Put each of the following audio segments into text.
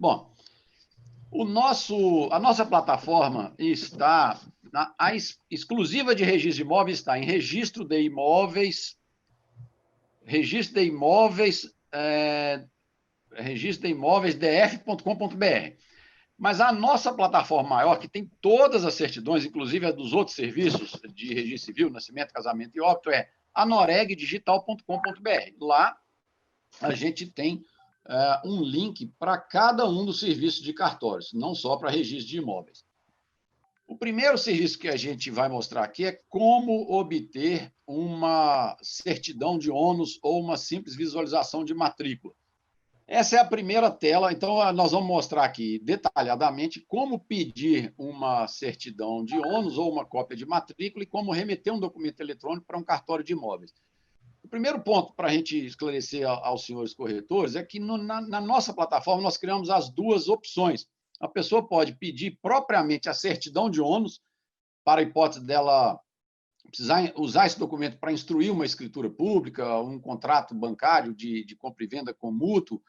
Bom, a nossa plataforma está, exclusiva de registro de imóveis, está em registro de imóveis df.com.br. Mas a nossa plataforma maior, que tem todas as certidões, inclusive a dos outros serviços de registro civil, nascimento, casamento e óbito, é anoregdigital.com.br. Lá a gente tem um link para cada um dos serviços de cartórios, não só para registro de imóveis. O primeiro serviço que a gente vai mostrar aqui é como obter uma certidão de ônus ou uma simples visualização de matrícula. Essa é a primeira tela, então nós vamos mostrar aqui detalhadamente como pedir uma certidão de ônus ou uma cópia de matrícula e como remeter um documento eletrônico para um cartório de imóveis. O primeiro ponto para a gente esclarecer aos senhores corretores é que na nossa plataforma nós criamos as duas opções. A pessoa pode pedir propriamente a certidão de ônus, para a hipótese dela precisar usar esse documento para instruir uma escritura pública, um contrato bancário de compra e venda com mútuo,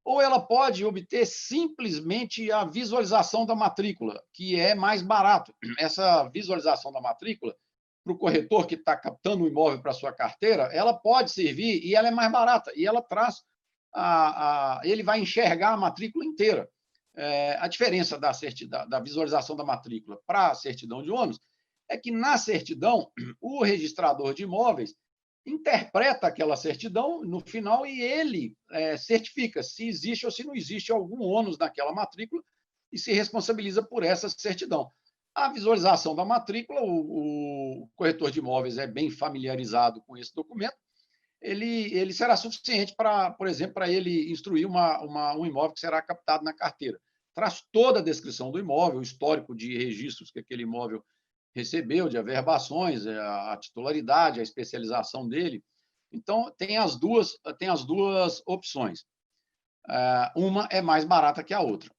ou ela pode obter simplesmente a visualização da matrícula, que é mais barato. Essa visualização da matrícula, para o corretor que está captando um imóvel para a sua carteira, ela pode servir e ela é mais barata, e ela traz, ele vai enxergar a matrícula inteira. A diferença da visualização da matrícula para a certidão de ônus é que, na certidão, o registrador de imóveis interpreta aquela certidão no final e ele certifica se existe ou se não existe algum ônus naquela matrícula e se responsabiliza por essa certidão. A visualização da matrícula, o corretor de imóveis é bem familiarizado com esse documento, ele será suficiente para, por exemplo, para ele instruir um imóvel que será captado na carteira. Traz toda a descrição do imóvel, o histórico de registros que aquele imóvel recebeu, de averbações, a titularidade, a especialização dele. Então, tem as duas opções. Uma é mais barata que a outra.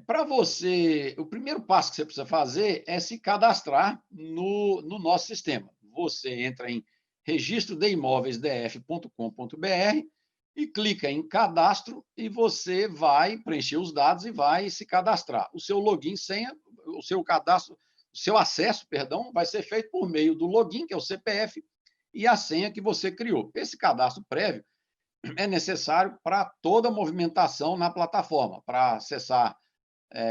Para você, o primeiro passo que você precisa fazer é se cadastrar no nosso sistema. Você entra em registrodeimoveisdf.com.br e clica em cadastro e você vai preencher os dados e vai se cadastrar. O seu login, senha, o seu cadastro, o seu acesso, perdão, vai ser feito por meio do login, que é o CPF, e a senha que você criou. Esse cadastro prévio é necessário para toda a movimentação na plataforma, para acessar,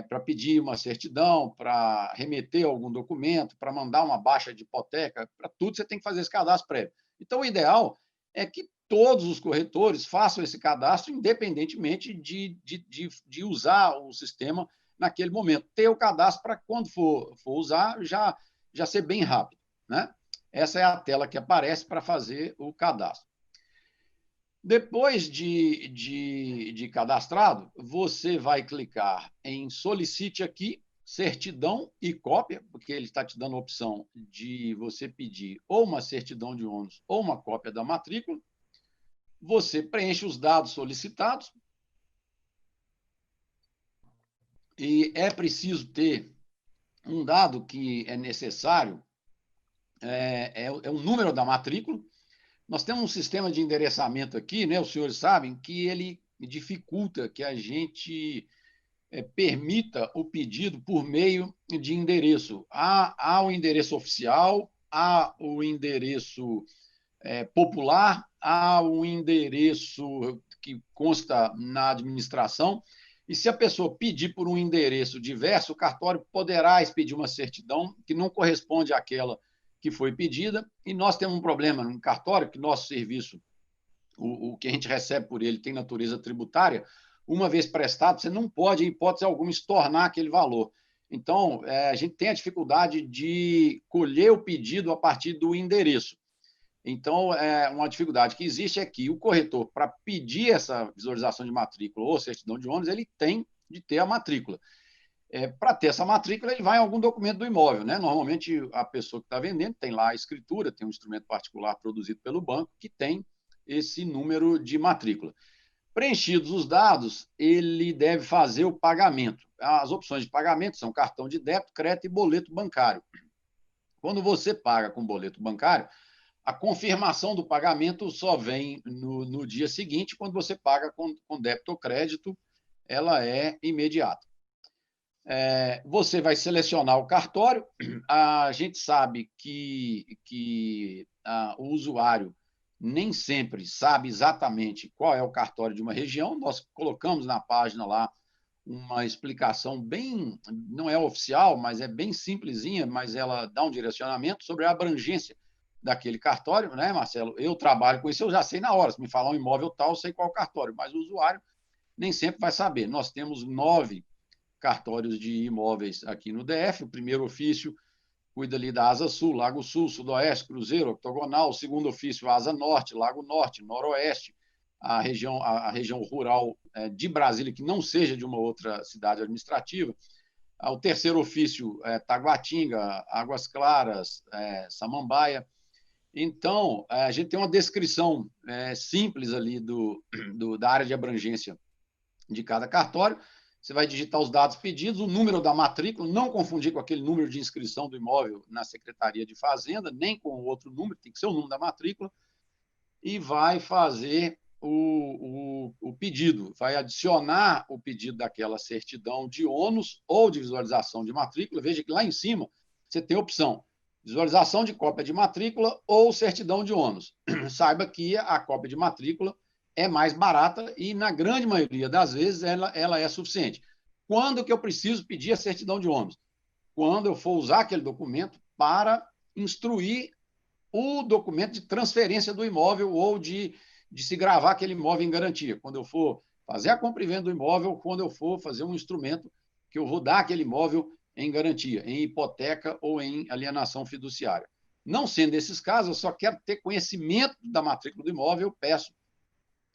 para pedir uma certidão, para remeter algum documento, para mandar uma baixa de hipoteca, para tudo você tem que fazer esse cadastro prévio. Então, o ideal é que todos os corretores façam esse cadastro, independentemente de usar o sistema naquele momento. Ter o cadastro para, quando for usar, já ser bem rápido, né? Essa é a tela que aparece para fazer o cadastro. Depois de cadastrado, você vai clicar em solicite aqui, certidão e cópia, porque ele está te dando a opção de você pedir ou uma certidão de ônus ou uma cópia da matrícula. Você preenche os dados solicitados e é preciso ter um dado que é necessário, é o número da matrícula. Nós temos um sistema de endereçamento aqui, né? Os senhores sabem que ele dificulta que a gente permita o pedido por meio de endereço. Há o endereço oficial, há o endereço popular, há o endereço que consta na administração, e se a pessoa pedir por um endereço diverso, o cartório poderá expedir uma certidão que não corresponde àquela que foi pedida, e nós temos um problema no cartório, que nosso serviço, o que a gente recebe por ele tem natureza tributária, uma vez prestado, você não pode, em hipótese alguma, estornar aquele valor. Então, a gente tem a dificuldade de colher o pedido a partir do endereço. Então, uma dificuldade que existe é que o corretor, para pedir essa visualização de matrícula ou certidão de ônus, ele tem de ter a matrícula. Para ter essa matrícula, ele vai em algum documento do imóvel, né? Normalmente, a pessoa que está vendendo tem lá a escritura, tem um instrumento particular produzido pelo banco que tem esse número de matrícula. Preenchidos os dados, ele deve fazer o pagamento. As opções de pagamento são cartão de débito, crédito e boleto bancário. Quando você paga com boleto bancário, A confirmação do pagamento só vem no dia seguinte, quando você paga com débito ou crédito, ela é imediata. Você vai selecionar o cartório. A gente sabe que o usuário nem sempre sabe exatamente qual é o cartório de uma região. Nós colocamos na página lá uma explicação bem, não é oficial, mas é bem simplesinha, mas ela dá um direcionamento sobre a abrangência daquele cartório, né, Marcelo? Eu trabalho com isso, eu já sei na hora. Se me falar um imóvel tal, eu sei qual é o cartório, mas o usuário nem sempre vai saber. Nós temos 9 cartórios de imóveis aqui no DF. O primeiro ofício cuida ali da Asa Sul, Lago Sul, Sudoeste, Cruzeiro, Octogonal. O segundo ofício, Asa Norte, Lago Norte, Noroeste, a região rural de Brasília, que não seja de uma outra cidade administrativa. O terceiro ofício, Taguatinga, Águas Claras, Samambaia. Então, a gente tem uma descrição simples ali da área de abrangência de cada cartório. Você vai digitar os dados pedidos, o número da matrícula, não confundir com aquele número de inscrição do imóvel na Secretaria de Fazenda, nem com o outro número, tem que ser o número da matrícula, e vai fazer o pedido, vai adicionar o pedido daquela certidão de ônus ou de visualização de matrícula. Veja que lá em cima você tem a opção visualização de cópia de matrícula ou certidão de ônus. Saiba que a cópia de matrícula é mais barata e, na grande maioria das vezes, ela é suficiente. Quando que eu preciso pedir a certidão de ônus? Quando eu for usar aquele documento para instruir o documento de transferência do imóvel ou de se gravar aquele imóvel em garantia. Quando eu for fazer a compra e venda do imóvel, quando eu for fazer um instrumento que eu vou dar aquele imóvel em garantia, em hipoteca ou em alienação fiduciária. Não sendo esses casos, eu só quero ter conhecimento da matrícula do imóvel, eu peço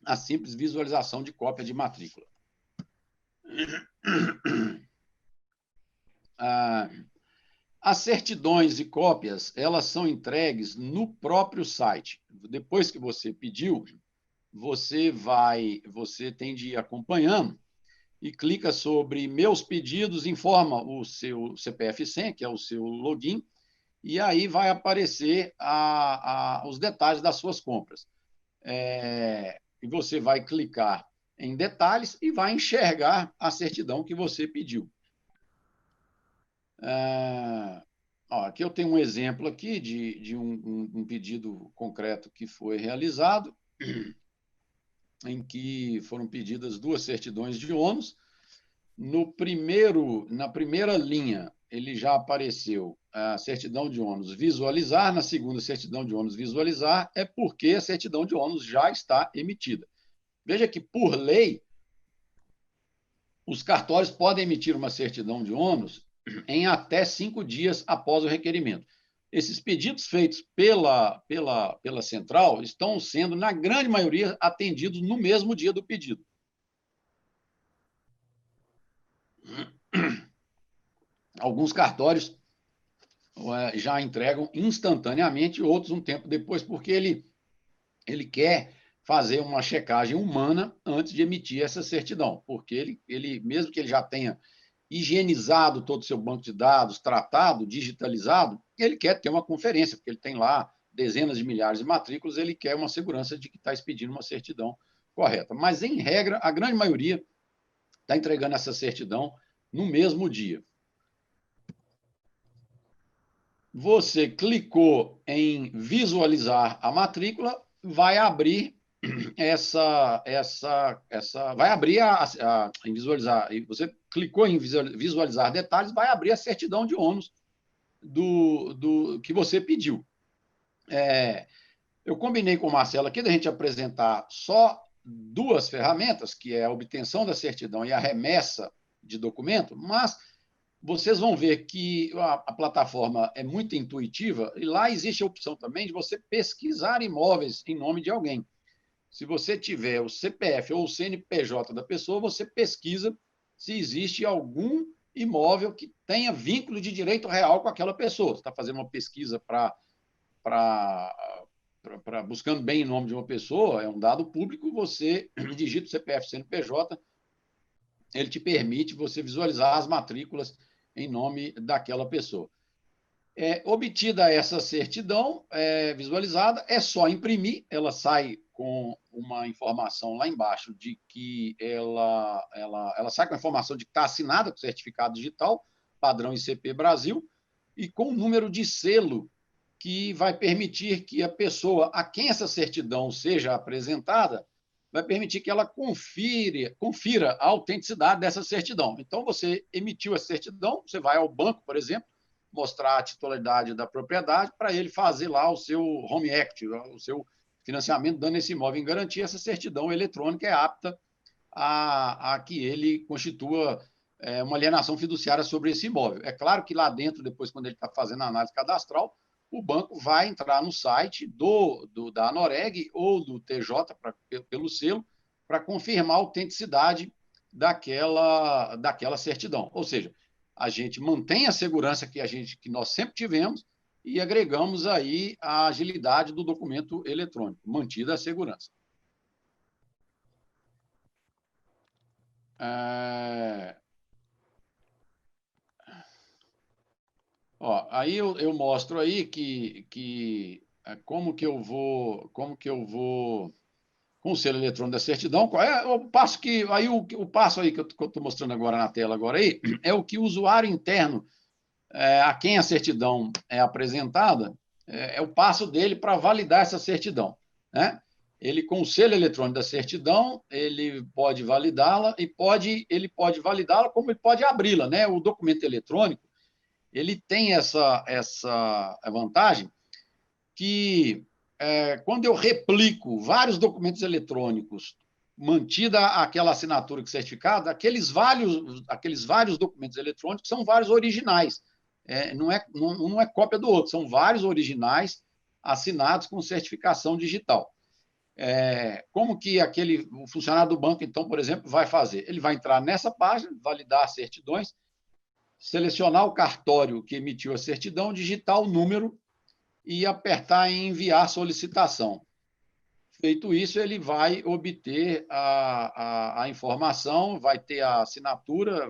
a simples visualização de cópia de matrícula. As certidões e cópias, elas são entregues no próprio site. Depois que você pediu, você tem de ir acompanhando e clica sobre Meus Pedidos, informa o seu CPF e senha, que é o seu login, e aí vai aparecer os detalhes das suas compras. E você vai clicar em detalhes e vai enxergar a certidão que você pediu. Aqui eu tenho um exemplo aqui de um pedido concreto que foi realizado, em que foram pedidas 2 certidões de ônus. Na primeira linha, ele já apareceu a certidão de ônus visualizar, na segunda certidão de ônus visualizar, é porque a certidão de ônus já está emitida. Veja que, por lei, os cartórios podem emitir uma certidão de ônus em até 5 dias após o requerimento. Esses pedidos feitos pela central estão sendo, na grande maioria, atendidos no mesmo dia do pedido. Alguns cartórios já entregam instantaneamente, outros um tempo depois, porque ele quer fazer uma checagem humana antes de emitir essa certidão, porque ele mesmo que ele já tenha higienizado todo o seu banco de dados, tratado, digitalizado, ele quer ter uma conferência, porque ele tem lá dezenas de milhares de matrículas, ele quer uma segurança de que está expedindo uma certidão correta. Mas, em regra, a grande maioria está entregando essa certidão no mesmo dia. Você clicou em visualizar a matrícula, vai abrir vai abrir em visualizar. Você clicou em visualizar detalhes, vai abrir a certidão de ônus do que você pediu. Eu combinei com o Marcelo aqui da gente apresentar só 2 ferramentas, que é a obtenção da certidão e a remessa de documento, mas vocês vão ver que a plataforma é muito intuitiva e lá existe a opção também de você pesquisar imóveis em nome de alguém. Se você tiver o CPF ou o CNPJ da pessoa, você pesquisa se existe algum imóvel que tenha vínculo de direito real com aquela pessoa. Você está fazendo uma pesquisa buscando bem em nome de uma pessoa, é um dado público, você digita o CPF, CNPJ, ele te permite você visualizar as matrículas em nome daquela pessoa. Obtida essa certidão visualizada, é só imprimir, ela sai com uma informação lá embaixo de que ela sai com a informação de que está assinada com certificado digital, padrão ICP Brasil, e com o número de selo que vai permitir que a pessoa a quem essa certidão seja apresentada, vai permitir que ela confira a autenticidade dessa certidão. Então, você emitiu a certidão, você vai ao banco, por exemplo, mostrar a titularidade da propriedade para ele fazer lá o seu home equity, o seu financiamento, dando esse imóvel em garantia. Essa certidão eletrônica é apta a que ele constitua uma alienação fiduciária sobre esse imóvel. É claro que lá dentro, depois, quando ele está fazendo a análise cadastral, o banco vai entrar no site da Anoreg ou do TJ, pelo selo, para confirmar a autenticidade daquela certidão. Ou seja, a gente mantém a segurança que nós sempre tivemos e agregamos aí a agilidade do documento eletrônico, mantida a segurança. Aí eu mostro aí como que eu vou com o selo eletrônico da certidão. Qual é o passo o passo aí que eu estou mostrando agora na tela agora aí é o que o usuário interno a quem a certidão é apresentada é o passo dele para validar essa certidão, né? Ele, com o selo eletrônico da certidão, ele pode validá-la ele pode validá-la como ele pode abri-la, né? O documento eletrônico, ele tem essa vantagem que, quando eu replico vários documentos eletrônicos, mantida aquela assinatura certificada, aqueles vários documentos eletrônicos são vários originais. Não é cópia do outro, são vários originais assinados com certificação digital. Como que o funcionário do banco, então, por exemplo, vai fazer? Ele vai entrar nessa página, validar as certidões, selecionar o cartório que emitiu a certidão, digitar o número e apertar em enviar solicitação. Feito isso, ele vai obter a informação, vai ter a assinatura,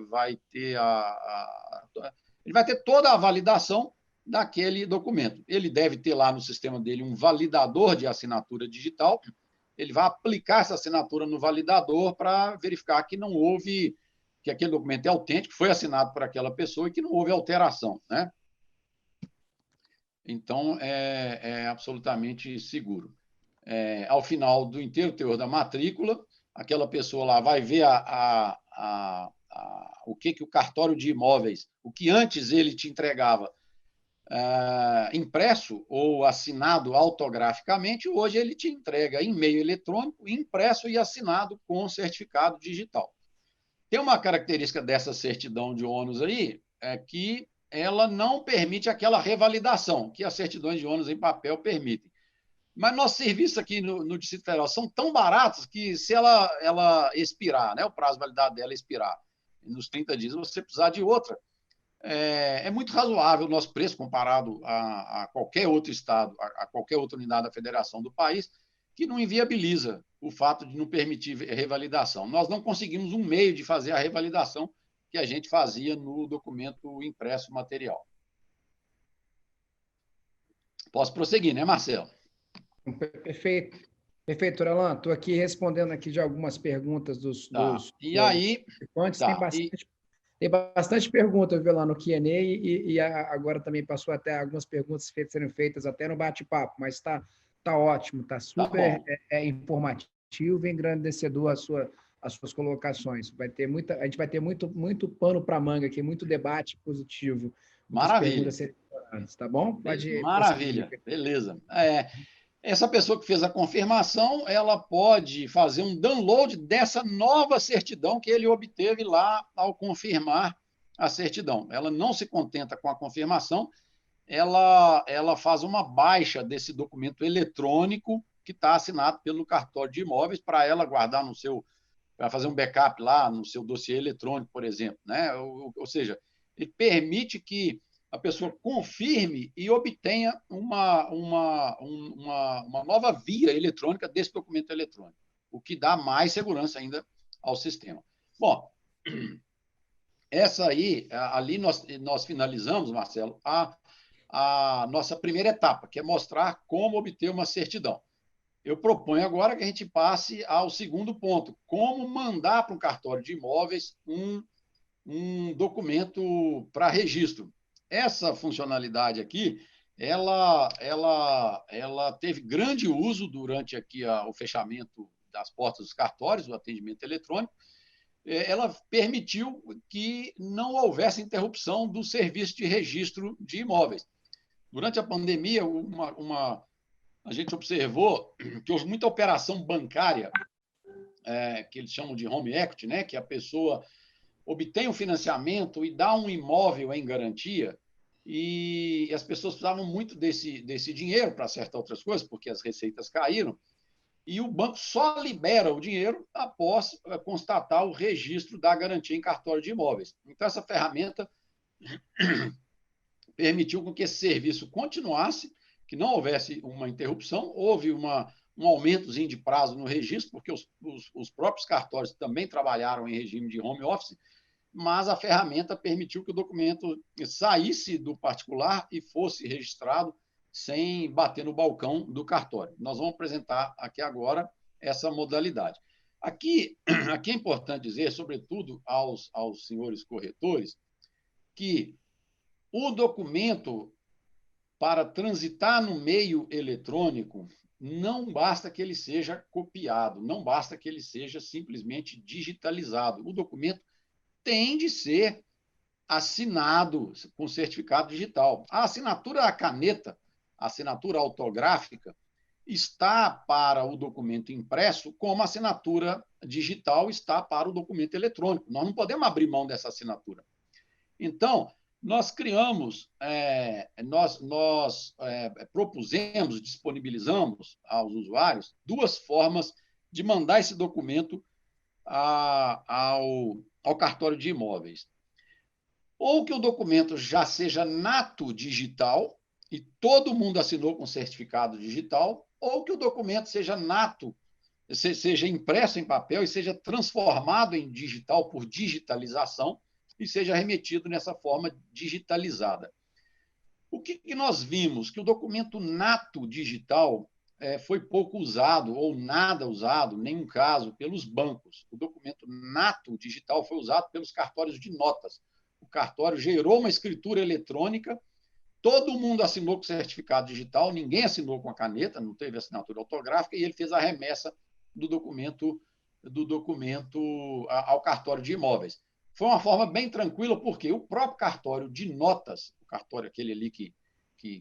ele vai ter toda a validação daquele documento. Ele deve ter lá no sistema dele um validador de assinatura digital, ele vai aplicar essa assinatura no validador para verificar que não houve, que aquele documento é autêntico, foi assinado por aquela pessoa e que não houve alteração, né? Então, é absolutamente seguro. Ao final do inteiro teor da matrícula, aquela pessoa lá vai ver o que o cartório de imóveis, o que antes ele te entregava impresso ou assinado autograficamente, hoje ele te entrega em meio eletrônico, impresso e assinado com certificado digital. Tem uma característica dessa certidão de ônus aí, que ela não permite aquela revalidação que as certidões de ônus em papel permitem. Mas nossos serviços aqui no Distrito Federal são tão baratos que, se ela expirar, né, o prazo de validade dela expirar nos 30 dias, você precisar de outra, é muito razoável o nosso preço comparado a qualquer outro estado, a qualquer outra unidade da federação do país, que não inviabiliza o fato de não permitir revalidação. Nós não conseguimos um meio de fazer a revalidação que a gente fazia no documento impresso material. Posso prosseguir, né, Marcelo? Perfeito. Perfeito, Alan. Estou aqui respondendo aqui de algumas perguntas dos e aí, tem bastante perguntas, viu, lá no Q&A e agora também passou até algumas perguntas sendo feitas até no bate-papo, mas está ótimo, está super informativo e engrandecedor as suas colocações. A gente vai ter muito pano para manga aqui, muito debate positivo. Maravilha. Tá bom? Maravilha, beleza. Essa pessoa que fez a confirmação, ela pode fazer um download dessa nova certidão que ele obteve lá ao confirmar a certidão. Ela não se contenta com a confirmação, ela faz uma baixa desse documento eletrônico que está assinado pelo cartório de imóveis para ela guardar para fazer um backup lá no seu dossiê eletrônico, por exemplo, né? Ou seja, ele permite que a pessoa confirme e obtenha uma nova via eletrônica desse documento eletrônico, o que dá mais segurança ainda ao sistema. Bom, essa aí, ali nós finalizamos, Marcelo, a nossa primeira etapa, que é mostrar como obter uma certidão. Eu proponho agora que a gente passe ao segundo ponto, como mandar para um cartório de imóveis um documento para registro. Essa funcionalidade aqui, ela teve grande uso durante aqui o fechamento das portas dos cartórios, o atendimento eletrônico. Ela permitiu que não houvesse interrupção do serviço de registro de imóveis. Durante a pandemia, a gente observou que houve muita operação bancária, que eles chamam de home equity, né? Que a pessoa obtém o financiamento e dá um imóvel em garantia, e as pessoas precisavam muito desse dinheiro para acertar outras coisas, porque as receitas caíram, e o banco só libera o dinheiro após constatar o registro da garantia em cartório de imóveis. Então, essa ferramenta permitiu que esse serviço continuasse, que não houvesse uma interrupção, houve um aumentozinho de prazo no registro, porque os próprios cartórios também trabalharam em regime de home office, mas a ferramenta permitiu que o documento saísse do particular e fosse registrado sem bater no balcão do cartório. Nós vamos apresentar aqui agora essa modalidade. Aqui é importante dizer, sobretudo aos senhores corretores, que o documento, para transitar no meio eletrônico, não basta que ele seja copiado, não basta que ele seja simplesmente digitalizado. O documento tem de ser assinado com certificado digital. A assinatura à caneta, a assinatura autográfica, está para o documento impresso como a assinatura digital está para o documento eletrônico. Nós não podemos abrir mão dessa assinatura. Então, nós criamos, propusemos, disponibilizamos aos usuários duas formas de mandar esse documento ao cartório de imóveis. Ou que o documento já seja nato digital e todo mundo assinou com certificado digital, ou que o documento seja nato, seja impresso em papel e seja transformado em digital por digitalização e seja remetido nessa forma digitalizada. O que nós vimos? Que o documento nato digital foi pouco usado ou nada usado, nenhum caso, pelos bancos. O documento nato digital foi usado pelos cartórios de notas. O cartório gerou uma escritura eletrônica, todo mundo assinou com certificado digital, ninguém assinou com a caneta, não teve assinatura autográfica, e ele fez a remessa do documento ao cartório de imóveis. Foi uma forma bem tranquila, porque o próprio cartório de notas, o cartório aquele ali que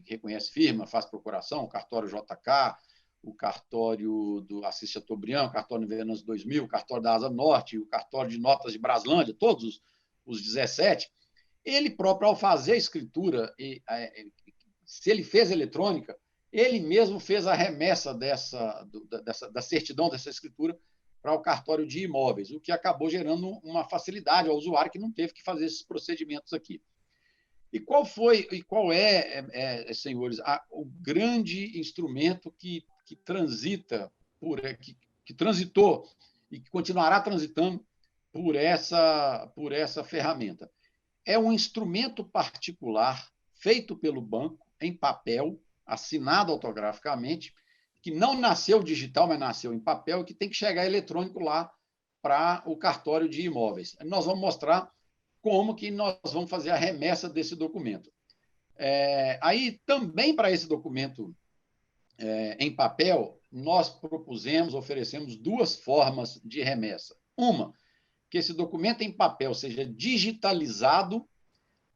reconhece firma, faz procuração, o cartório JK, o cartório do Assis Chateaubriand, o cartório Venâncio 2000, o cartório da Asa Norte, o cartório de notas de Braslândia, todos os 17, ele próprio, ao fazer a escritura, se ele fez eletrônica, ele mesmo fez a remessa da certidão dessa escritura para o cartório de imóveis, o que acabou gerando uma facilidade ao usuário que não teve que fazer esses procedimentos aqui. E qual é, senhores, o grande instrumento que transitou e que continuará transitando por essa ferramenta? É um instrumento particular feito pelo banco, em papel, assinado autograficamente, que não nasceu digital, mas nasceu em papel, e que tem que chegar eletrônico lá para o cartório de imóveis. Nós vamos mostrar como que nós vamos fazer a remessa desse documento. Aí, também para esse documento em papel, nós oferecemos duas formas de remessa. Uma, que esse documento em papel seja digitalizado,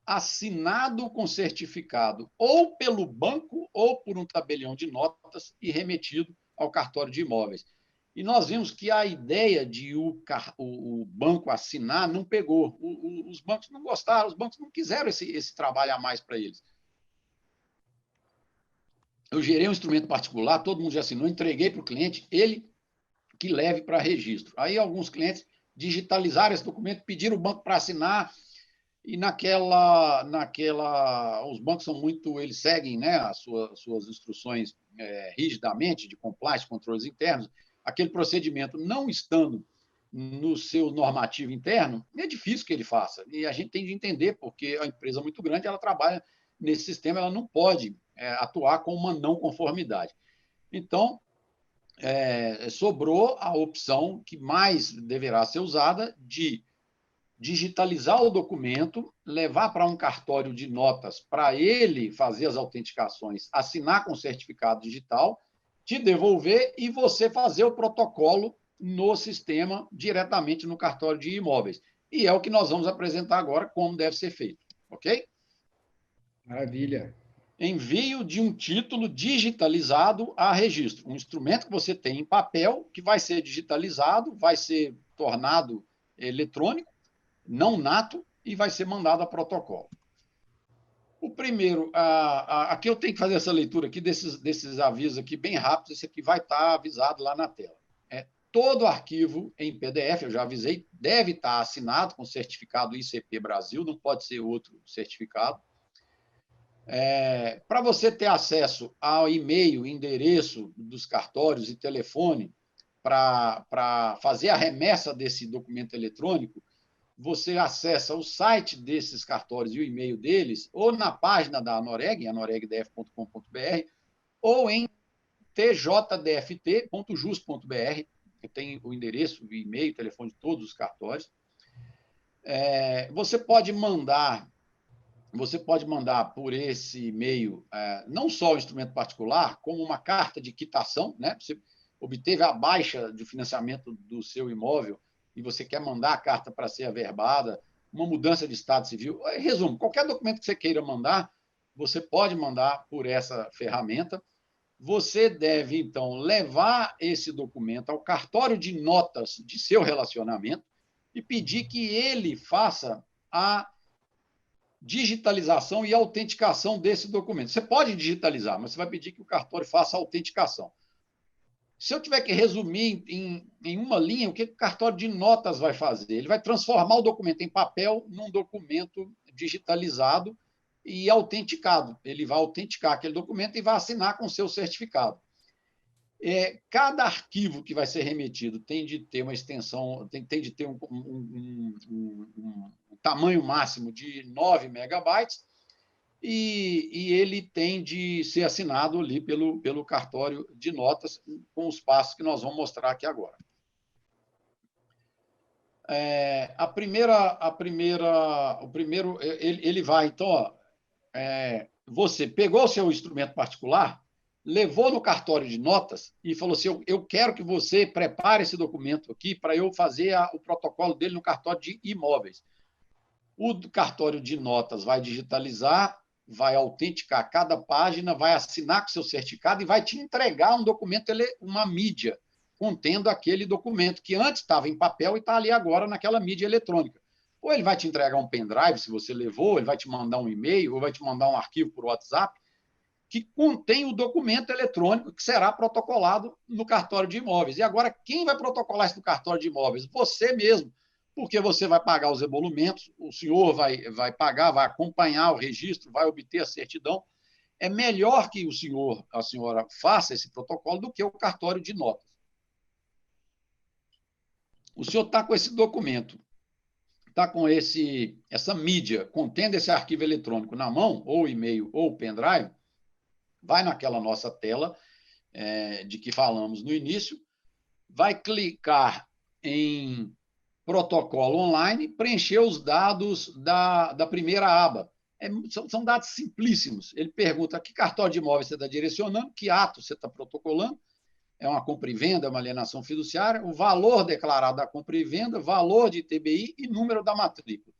assinado com certificado ou pelo banco ou por um tabelião de notas e remetido ao cartório de imóveis. E nós vimos que a ideia de o banco assinar não pegou. Os bancos não gostaram, os bancos não quiseram esse trabalho a mais para eles. Eu gerei um instrumento particular, todo mundo já assinou, entreguei para o cliente, ele que leve para registro. Aí alguns clientes digitalizaram esse documento, pediram o banco para assinar, e os bancos são eles seguem, né, as suas instruções rigidamente de compliance, controles internos. Aquele procedimento não estando no seu normativo interno, é difícil que ele faça. E a gente tem de entender, porque a empresa é muito grande, ela trabalha nesse sistema, ela não pode atuar com uma não conformidade. Então, sobrou a opção que mais deverá ser usada de digitalizar o documento, levar para um cartório de notas para ele fazer as autenticações, assinar com certificado digital, te devolver e você fazer o protocolo no sistema diretamente no cartório de imóveis. E é o que nós vamos apresentar agora, como deve ser feito. Ok? Maravilha. Envio de um título digitalizado a registro. Um instrumento que você tem em papel, que vai ser digitalizado, vai ser tornado eletrônico, não nato, e vai ser mandado a protocolo. O primeiro, aqui eu tenho que fazer essa leitura aqui desses avisos aqui bem rápidos, esse aqui vai estar avisado lá na tela. Todo arquivo em PDF, eu já avisei, deve estar assinado com certificado ICP Brasil, não pode ser outro certificado. Para você ter acesso ao e-mail, endereço dos cartórios e telefone para fazer a remessa desse documento eletrônico, você acessa o site desses cartórios e o e-mail deles, ou na página da Anoreg, anoregdf.com.br, ou em tjdft.jus.br, que tem o endereço, o e-mail, o telefone de todos os cartórios. Você pode mandar por esse e-mail não só o instrumento particular, como uma carta de quitação, né? Você obteve a baixa de financiamento do seu imóvel e você quer mandar a carta para ser averbada, uma mudança de estado civil. Resumo, qualquer documento que você queira mandar, você pode mandar por essa ferramenta. Você deve, então, levar esse documento ao cartório de notas de seu relacionamento e pedir que ele faça a digitalização e autenticação desse documento. Você pode digitalizar, mas você vai pedir que o cartório faça a autenticação. Se eu tiver que resumir em uma linha, o que o cartório de notas vai fazer? Ele vai transformar o documento em papel num documento digitalizado e autenticado. Ele vai autenticar aquele documento e vai assinar com o seu certificado. Cada arquivo que vai ser remetido tem de ter uma extensão, tem de ter um tamanho máximo de 9 megabytes e ele tem de ser assinado ali pelo cartório de notas, com os passos que nós vamos mostrar aqui agora. O primeiro, ele vai, então, você pegou o seu instrumento particular, levou no cartório de notas e falou assim, eu quero que você prepare esse documento aqui para eu fazer o protocolo dele no cartório de imóveis. O cartório de notas vai digitalizar, vai autenticar cada página, vai assinar com seu certificado e vai te entregar um documento, uma mídia, contendo aquele documento que antes estava em papel e está ali agora naquela mídia eletrônica. Ou ele vai te entregar um pendrive, se você levou, ele vai te mandar um e-mail, ou vai te mandar um arquivo por WhatsApp, que contém o documento eletrônico que será protocolado no cartório de imóveis. E agora, quem vai protocolar isso no cartório de imóveis? Você mesmo, porque você vai pagar os emolumentos, o senhor vai pagar, vai acompanhar o registro, vai obter a certidão. É melhor que o senhor, a senhora, faça esse protocolo do que o cartório de notas. O senhor está com esse documento, está com essa mídia, contendo esse arquivo eletrônico na mão, ou e-mail, ou pendrive, vai naquela nossa tela de que falamos no início, vai clicar em protocolo online, preencher os dados da primeira aba. São dados simplíssimos. Ele pergunta que cartório de imóveis você está direcionando, que ato você está protocolando, é uma compra e venda, é uma alienação fiduciária, o valor declarado da compra e venda, valor de ITBI e número da matrícula.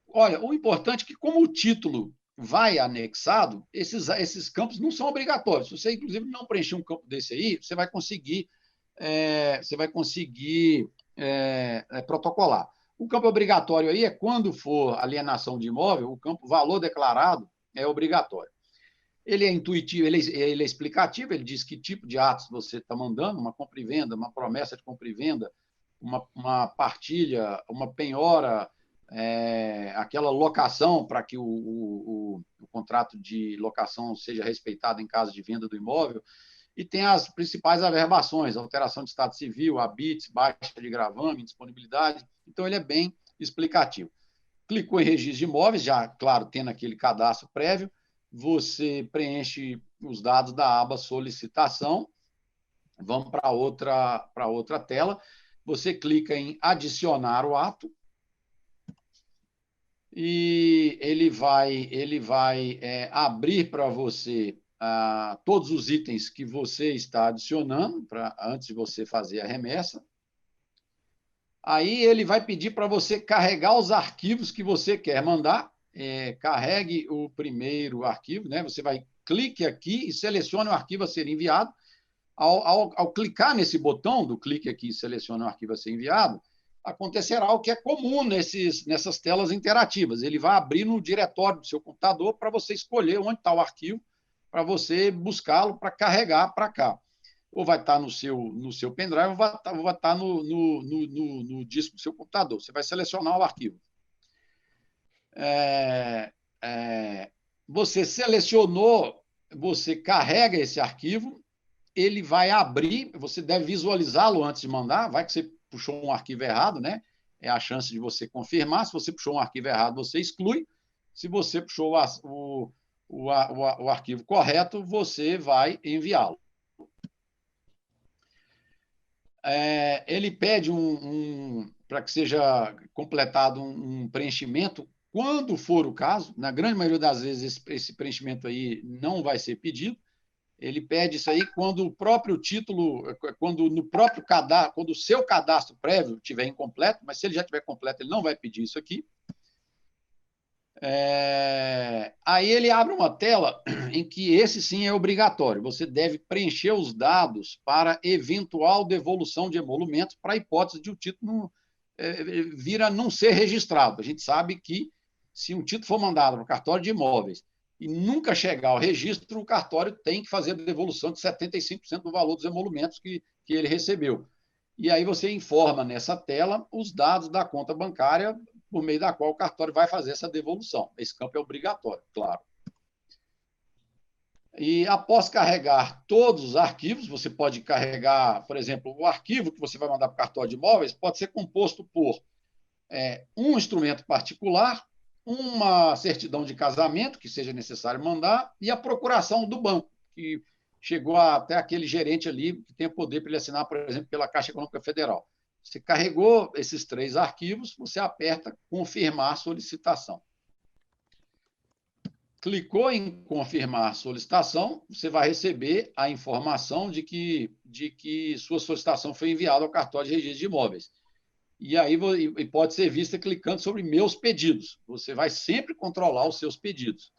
Olha, o importante é que, como o título vai anexado, esses campos não são obrigatórios. Se você, inclusive, não preencher um campo desse aí, você vai conseguir protocolar. O campo obrigatório aí é quando for alienação de imóvel, o campo valor declarado é obrigatório. Ele é intuitivo, ele é explicativo, ele diz que tipo de atos você está mandando, uma compra e venda, uma promessa de compra e venda, uma partilha, uma penhora, aquela locação para que o contrato de locação seja respeitado em caso de venda do imóvel, e tem as principais averbações, alteração de estado civil, habites, baixa de gravame, indisponibilidade. Então, ele é bem explicativo. Clicou em registro de imóveis, já, claro, tendo aquele cadastro prévio, você preenche os dados da aba solicitação. Vamos para outra tela. Você clica em adicionar o ato e ele vai abrir para você todos os itens que você está adicionando antes de você fazer a remessa. Aí ele vai pedir para você carregar os arquivos que você quer mandar. Carregue o primeiro arquivo, né? Você vai clique aqui e selecione o arquivo a ser enviado. Ao clicar nesse botão do clique aqui e selecione o arquivo a ser enviado, acontecerá o que é comum nessas telas interativas. Ele vai abrir no diretório do seu computador para você escolher onde está o arquivo, para você buscá-lo para carregar para cá. Ou vai estar no seu pendrive, ou vai estar no disco do seu computador. Você vai selecionar o arquivo. Você selecionou, você carrega esse arquivo, ele vai abrir, você deve visualizá-lo antes de mandar, vai que você puxou um arquivo errado, né? É a chance de você confirmar. Se você puxou um arquivo errado, você exclui. Se você puxou o arquivo correto, você vai enviá-lo. Ele pede para que seja completado um preenchimento, quando for o caso. Na grande maioria das vezes, esse preenchimento aí não vai ser pedido. Ele pede isso aí quando o próprio título, quando o seu cadastro prévio estiver incompleto, mas se ele já estiver completo, ele não vai pedir isso aqui. Aí ele abre uma tela em que esse sim é obrigatório. Você deve preencher os dados para eventual devolução de emolumentos para a hipótese de o título vir a não ser registrado. A gente sabe que se um título for mandado para o cartório de imóveis e nunca chegar ao registro, o cartório tem que fazer a devolução de 75% do valor dos emolumentos que ele recebeu. E aí você informa nessa tela os dados da conta bancária por meio da qual o cartório vai fazer essa devolução. Esse campo é obrigatório, claro. E após carregar todos os arquivos, você pode carregar, por exemplo, o arquivo que você vai mandar para o cartório de imóveis pode ser composto por um instrumento particular, uma certidão de casamento, que seja necessário mandar, e a procuração do banco, que chegou até aquele gerente ali que tem o poder para ele assinar, por exemplo, pela Caixa Econômica Federal. Você carregou esses 3 arquivos, você aperta confirmar solicitação. Clicou em confirmar solicitação, você vai receber a informação de que sua solicitação foi enviada ao cartório de registro de imóveis. E aí pode ser vista clicando sobre meus pedidos. Você vai sempre controlar os seus pedidos.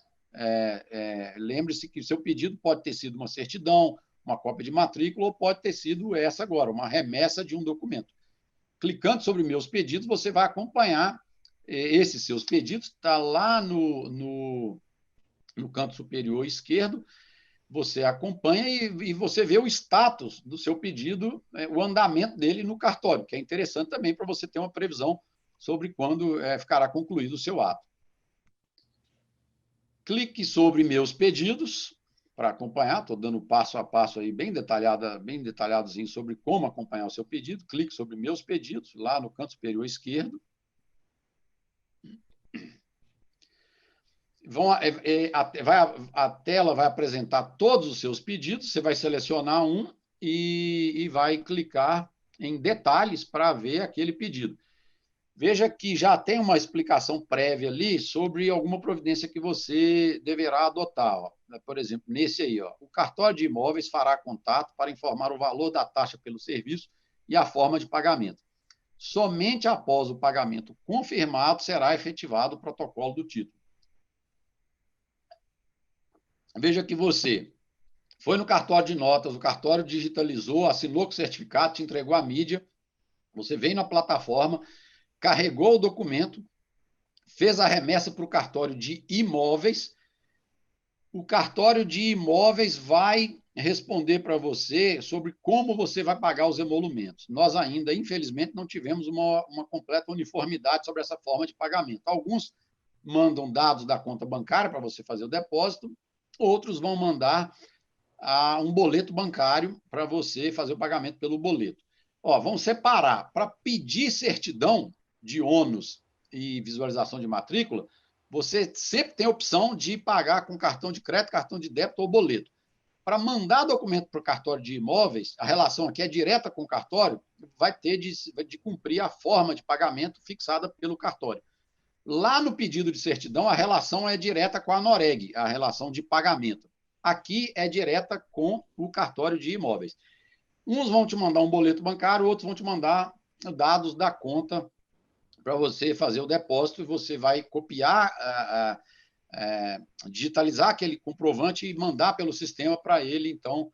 Lembre-se que o seu pedido pode ter sido uma certidão, uma cópia de matrícula, ou pode ter sido essa agora, uma remessa de um documento. Clicando sobre meus pedidos, você vai acompanhar esses seus pedidos. Está lá no canto superior esquerdo. Você acompanha e você vê o status do seu pedido, o andamento dele no cartório, que é interessante também para você ter uma previsão sobre quando ficará concluído o seu ato. Clique sobre meus pedidos para acompanhar. Estou dando passo a passo aí bem detalhadozinho sobre como acompanhar o seu pedido. Clique sobre meus pedidos, lá no canto superior esquerdo. A tela vai apresentar todos os seus pedidos, você vai selecionar um e vai clicar em detalhes para ver aquele pedido. Veja que já tem uma explicação prévia ali sobre alguma providência que você deverá adotar. Por exemplo, nesse aí, o cartório de imóveis fará contato para informar o valor da taxa pelo serviço e a forma de pagamento. Somente após o pagamento confirmado será efetivado o protocolo do título. Veja que você foi no cartório de notas, o cartório digitalizou, assinou com o certificado, te entregou a mídia, você veio na plataforma, carregou o documento, fez a remessa para o cartório de imóveis, o cartório de imóveis vai responder para você sobre como você vai pagar os emolumentos. Nós ainda, infelizmente, não tivemos uma completa uniformidade sobre essa forma de pagamento. Alguns mandam dados da conta bancária para você fazer o depósito, outros vão mandar um boleto bancário para você fazer o pagamento pelo boleto. Vamos separar. Para pedir certidão de ônus e visualização de matrícula, você sempre tem a opção de pagar com cartão de crédito, cartão de débito ou boleto. Para mandar documento para o cartório de imóveis, a relação aqui é direta com o cartório, vai ter de cumprir a forma de pagamento fixada pelo cartório. Lá no pedido de certidão, a relação é direta com a Noreg, a relação de pagamento. Aqui é direta com o cartório de imóveis. Uns vão te mandar um boleto bancário, outros vão te mandar dados da conta para você fazer o depósito e você vai copiar, digitalizar aquele comprovante e mandar pelo sistema para ele, então,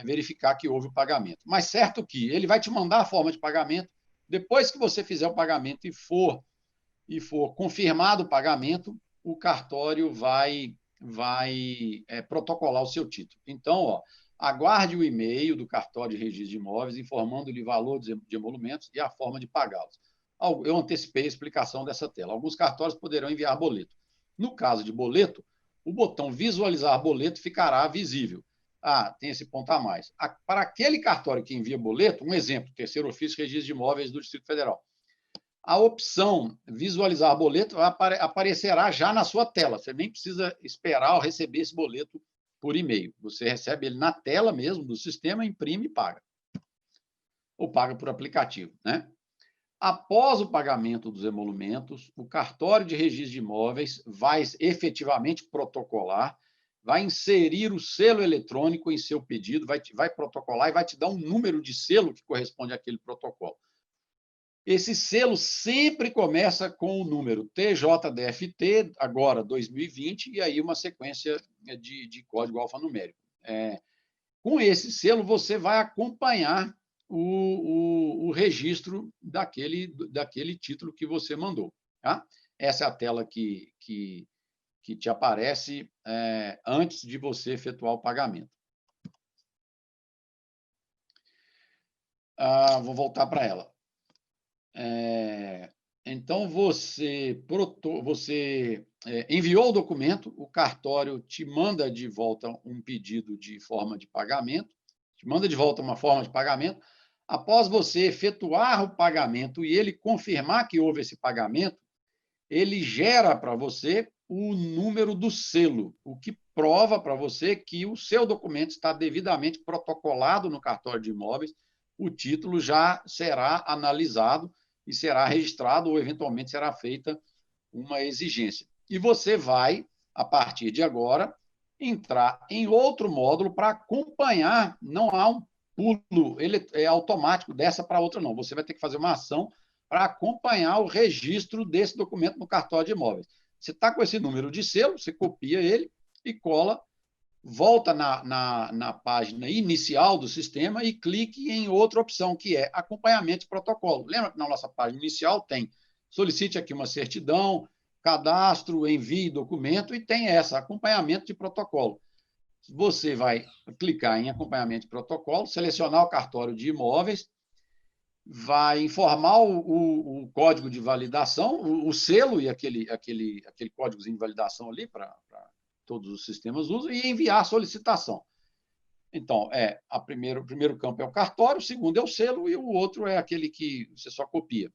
verificar que houve o pagamento. Mas certo que ele vai te mandar a forma de pagamento, depois que você fizer o pagamento e for confirmado o pagamento, o cartório vai protocolar o seu título. Então, aguarde o e-mail do cartório de registro de imóveis informando-lhe o valor de emolumentos e a forma de pagá-los. Eu antecipei a explicação dessa tela. Alguns cartórios poderão enviar boleto. No caso de boleto, o botão visualizar boleto ficará visível. Tem esse ponto a mais. Para aquele cartório que envia boleto, um exemplo, terceiro ofício registro de imóveis do Distrito Federal, a opção visualizar boleto aparecerá já na sua tela. Você nem precisa esperar ou receber esse boleto por e-mail. Você recebe ele na tela mesmo do sistema, imprime e paga. Ou paga por aplicativo, né? Após o pagamento dos emolumentos, o cartório de registro de imóveis vai efetivamente protocolar, vai inserir o selo eletrônico em seu pedido, vai protocolar e vai te dar um número de selo que corresponde àquele protocolo. Esse selo sempre começa com o número TJDFT, agora 2020, e aí uma sequência de código alfanumérico. Com esse selo, você vai acompanhar o registro daquele título que você mandou. Tá? Essa é a tela que te aparece antes de você efetuar o pagamento. Vou voltar para ela. Então, você enviou o documento, o cartório te manda de volta um pedido de forma de pagamento, te manda de volta uma forma de pagamento. Após você efetuar o pagamento e ele confirmar que houve esse pagamento, ele gera para você o número do selo, o que prova para você que o seu documento está devidamente protocolado no cartório de imóveis, o título já será analisado e será registrado ou, eventualmente, será feita uma exigência. E você vai, a partir de agora, entrar em outro módulo para acompanhar, não há um pulo automático dessa para outra, não. Você vai ter que fazer uma ação para acompanhar o registro desse documento no cartório de imóveis. Você está com esse número de selo, você copia ele e cola, volta na página inicial do sistema e clique em outra opção, que é acompanhamento de protocolo. Lembra que na nossa página inicial tem solicite aqui uma certidão, cadastro, envie documento, e tem acompanhamento de protocolo. Você vai clicar em acompanhamento de protocolo, selecionar o cartório de imóveis, vai informar o código de validação, o selo e aquele códigozinho de validação ali para todos os sistemas usam, e enviar a solicitação. Então, o primeiro campo é o cartório, o segundo é o selo e o outro é aquele que você só copia.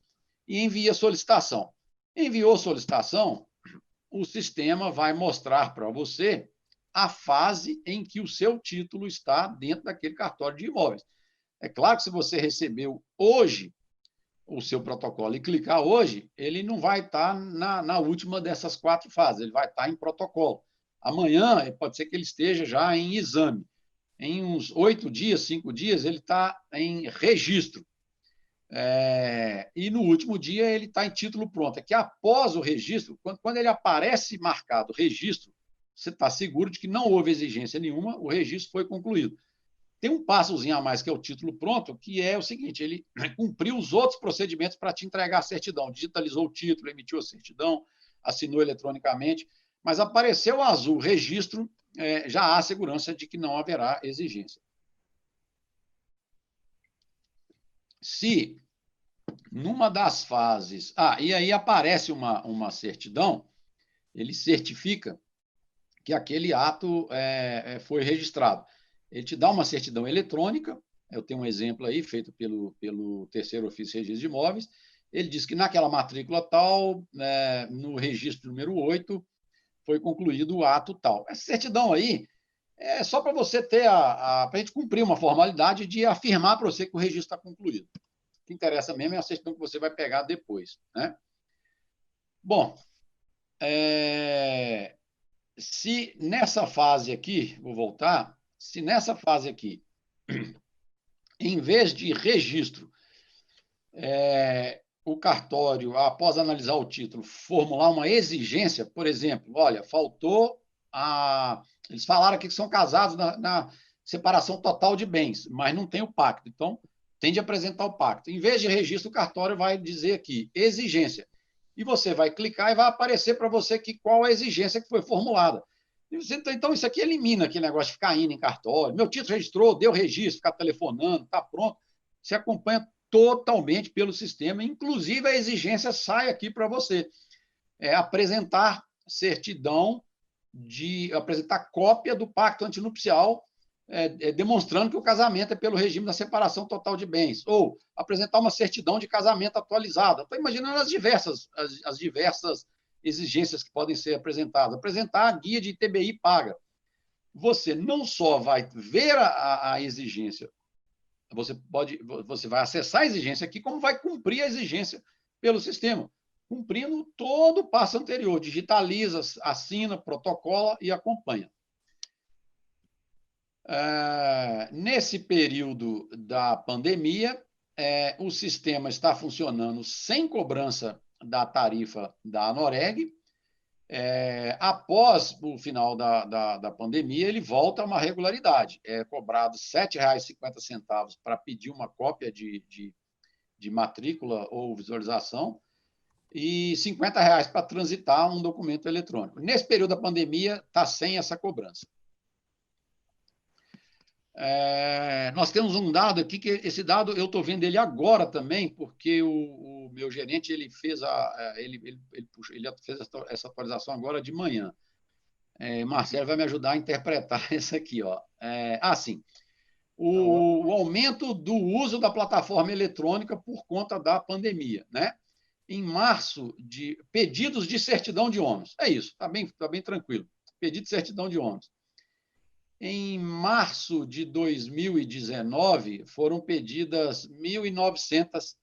E envia a solicitação. Enviou a solicitação, o sistema vai mostrar para você a fase em que o seu título está dentro daquele cartório de imóveis. É claro que se você recebeu hoje o seu protocolo e clicar hoje, ele não vai estar na última dessas 4 fases, ele vai estar em protocolo. Amanhã, pode ser que ele esteja já em exame. Em uns 8 dias, 5 dias, ele está em registro. E no último dia, ele está em título pronto. É que após o registro, quando ele aparece marcado registro, você está seguro de que não houve exigência nenhuma, o registro foi concluído. Tem um passozinho a mais, que é o título pronto, que é o seguinte: ele cumpriu os outros procedimentos para te entregar a certidão. Digitalizou o título, emitiu a certidão, assinou eletronicamente, mas apareceu azul, registro, já há segurança de que não haverá exigência. Se numa das fases... e aí aparece uma certidão, ele certifica que aquele ato foi registrado. Ele te dá uma certidão eletrônica, eu tenho um exemplo aí, feito pelo terceiro ofício de registro de imóveis, ele diz que naquela matrícula tal, no registro número 8, foi concluído o ato tal. Essa certidão aí é só para você ter para a gente cumprir uma formalidade de afirmar para você que o registro está concluído. O que interessa mesmo é a certidão que você vai pegar depois, né? Bom, se nessa fase aqui, vou voltar, se nessa fase aqui, em vez de registro, o cartório, após analisar o título, formular uma exigência, por exemplo, olha, faltou eles falaram aqui que são casados na separação total de bens, mas não tem o pacto, então tem de apresentar o pacto. Em vez de registro, o cartório vai dizer aqui, exigência. E você vai clicar e vai aparecer para você qual a exigência que foi formulada. Então, isso aqui elimina aquele negócio de ficar indo em cartório. Meu título registrou, deu registro, ficar telefonando, está pronto. Você acompanha totalmente pelo sistema, inclusive a exigência sai aqui para você. Apresentar certidão, apresentar cópia do pacto antinupcial, demonstrando que o casamento é pelo regime da separação total de bens, ou apresentar uma certidão de casamento atualizada. Estou imaginando as diversas exigências que podem ser apresentadas. Apresentar a guia de ITBI paga. Você não só vai ver a exigência, você vai acessar a exigência aqui, como vai cumprir a exigência pelo sistema, cumprindo todo o passo anterior, digitaliza, assina, protocola e acompanha. Nesse período da pandemia, o sistema está funcionando sem cobrança da tarifa da ANOREG. Após o final da pandemia, ele volta a uma regularidade. É cobrado R$ 7,50 para pedir uma cópia de matrícula ou visualização e R$ 50 para transitar um documento eletrônico. Nesse período da pandemia, está sem essa cobrança. Nós temos um dado aqui, que esse dado eu estou vendo ele agora também, porque o meu gerente ele fez essa atualização agora de manhã. Marcelo vai me ajudar a interpretar isso aqui. Sim. O aumento do uso da plataforma eletrônica por conta da pandemia, né? Em março, pedidos de certidão de ônus. É isso, está bem tranquilo. Pedido de certidão de ônus. Em março de 2019, foram pedidas 1.900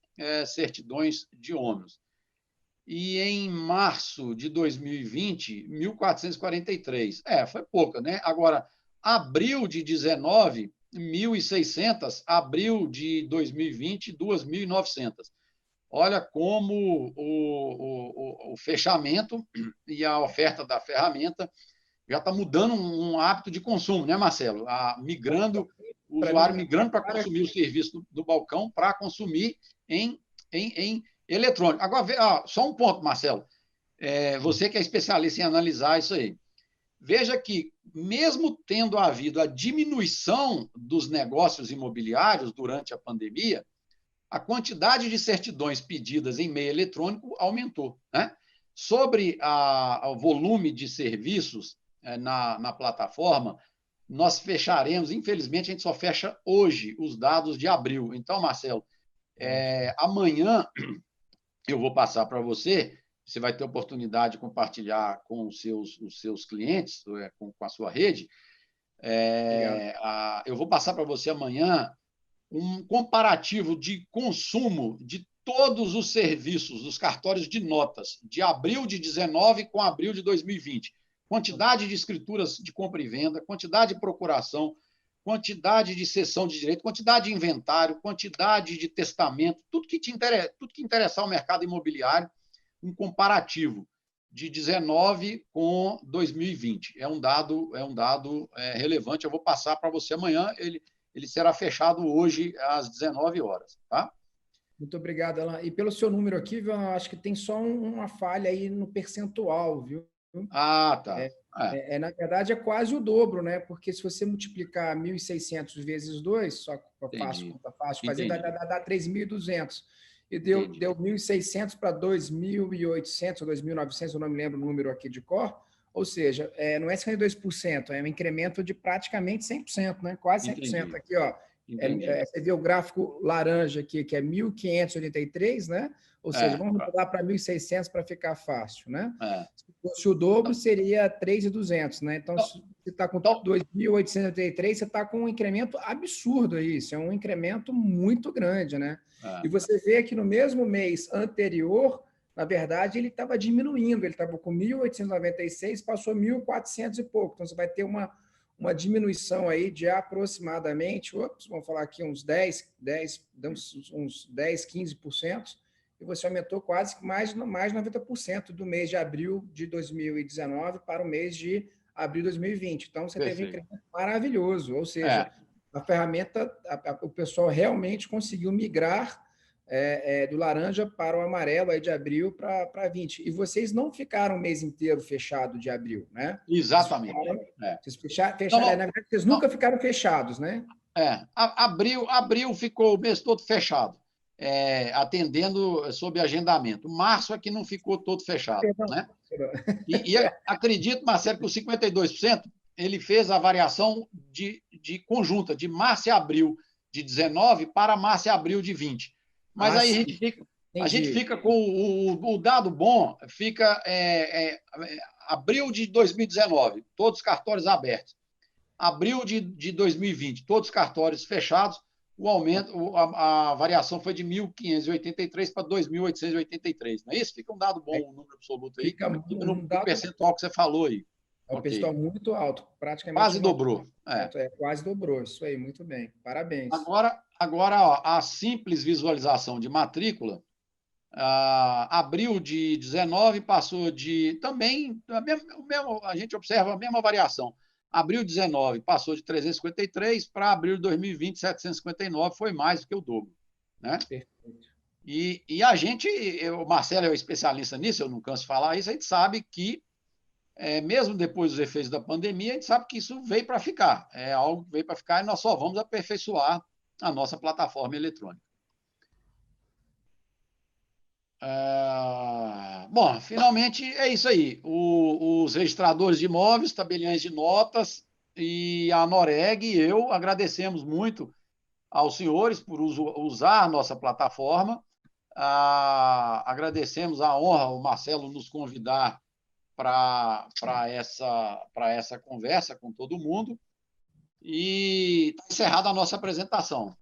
certidões de ônus. E em março de 2020, 1.443. Foi pouca, né? Agora, abril de 19, 1.600. Abril de 2020, 2.900. Olha como o fechamento e a oferta da ferramenta já está mudando um hábito de consumo, né, Marcelo? O usuário migrando para consumir o serviço do balcão para consumir em eletrônico. Agora, só um ponto, Marcelo. Você que é especialista em analisar isso aí. Veja que, mesmo tendo havido a diminuição dos negócios imobiliários durante a pandemia, a quantidade de certidões pedidas em meio eletrônico aumentou, né? Sobre o volume de serviços na plataforma, nós fecharemos, infelizmente, a gente só fecha hoje os dados de abril. Então, Marcelo, amanhã eu vou passar para você vai ter oportunidade de compartilhar com os seus clientes, com a sua rede. Eu vou passar para você amanhã um comparativo de consumo de todos os serviços dos cartórios de notas de abril de 19 com abril de 2020. Quantidade de escrituras de compra e venda, quantidade de procuração, quantidade de cessão de direito, quantidade de inventário, quantidade de testamento, tudo que interessar ao mercado imobiliário, um comparativo de 19 com 2020. É um dado relevante, eu vou passar para você amanhã, ele será fechado hoje às 19 horas, tá? Muito obrigado, Alan. E pelo seu número aqui, eu acho que tem só uma falha aí no percentual, viu? Tá. Na verdade, é quase o dobro, né? Porque se você multiplicar 1.600 vezes 2, só fácil fazer, dá 3.200. E deu 1.600 para 2.800 ou 2.900, eu não me lembro o número aqui de cor. Ou seja, não é 52%, é um incremento de praticamente 100%, né? Quase 100%. Entendi. Aqui, Você vê o gráfico laranja aqui, que é 1.583, né? Ou seja, vamos mudar para 1.600 para ficar fácil, né? Se fosse o dobro, seria 3.200, né? Então, se você está com 2.883, você está com um incremento absurdo aí. Isso é um incremento muito grande, né? E você vê que no mesmo mês anterior, na verdade, ele estava diminuindo. Ele estava com 1.896, passou 1.400 e pouco. Então, você vai ter uma diminuição aí de aproximadamente, vamos falar aqui uns 15%, e você aumentou quase mais 90% do mês de abril de 2019 para o mês de abril de 2020. Então, você teve um incremento maravilhoso, ou seja, a ferramenta, o pessoal realmente conseguiu migrar do laranja para o amarelo aí de abril para 20. E vocês não ficaram o mês inteiro fechado de abril, né? Exatamente. Vocês fecharam, na verdade, vocês nunca ficaram fechados, né? Abril ficou o mês todo fechado, atendendo sob agendamento. Março é que não ficou todo fechado. Perdão. Né? E acredito, Marcelo, que os 52% ele fez a variação de conjunta, de março e abril de 19 para março e abril de 20. Mas aí a gente fica com o dado bom, fica abril de 2019, todos os cartórios abertos. Abril de 2020, todos os cartórios fechados, o aumento, a variação foi de 1.583 para 2.883. Não é isso? Fica um dado bom, um número absoluto aí, no percentual que você falou aí. É um percentual muito alto, praticamente. Quase dobrou. Quase dobrou, isso aí, muito bem. Parabéns. Agora ó, a simples visualização de matrícula, abril de 19 passou de também, a gente observa a mesma variação. Abril de 19 passou de 353 para abril de 2020, 759, foi mais do que o dobro. Né? Perfeito. E a gente, o Marcelo é o especialista nisso, eu não canso de falar isso, a gente sabe que, mesmo depois dos efeitos da pandemia, a gente sabe que isso veio para ficar. É algo que veio para ficar e nós só vamos aperfeiçoar a nossa plataforma eletrônica. Bom, finalmente é isso aí. Os registradores de imóveis, tabeliões de notas e a Noreg e eu agradecemos muito aos senhores por usar a nossa plataforma. Agradecemos a honra, o Marcelo nos convidar para essa conversa com todo mundo. E está encerrada a nossa apresentação.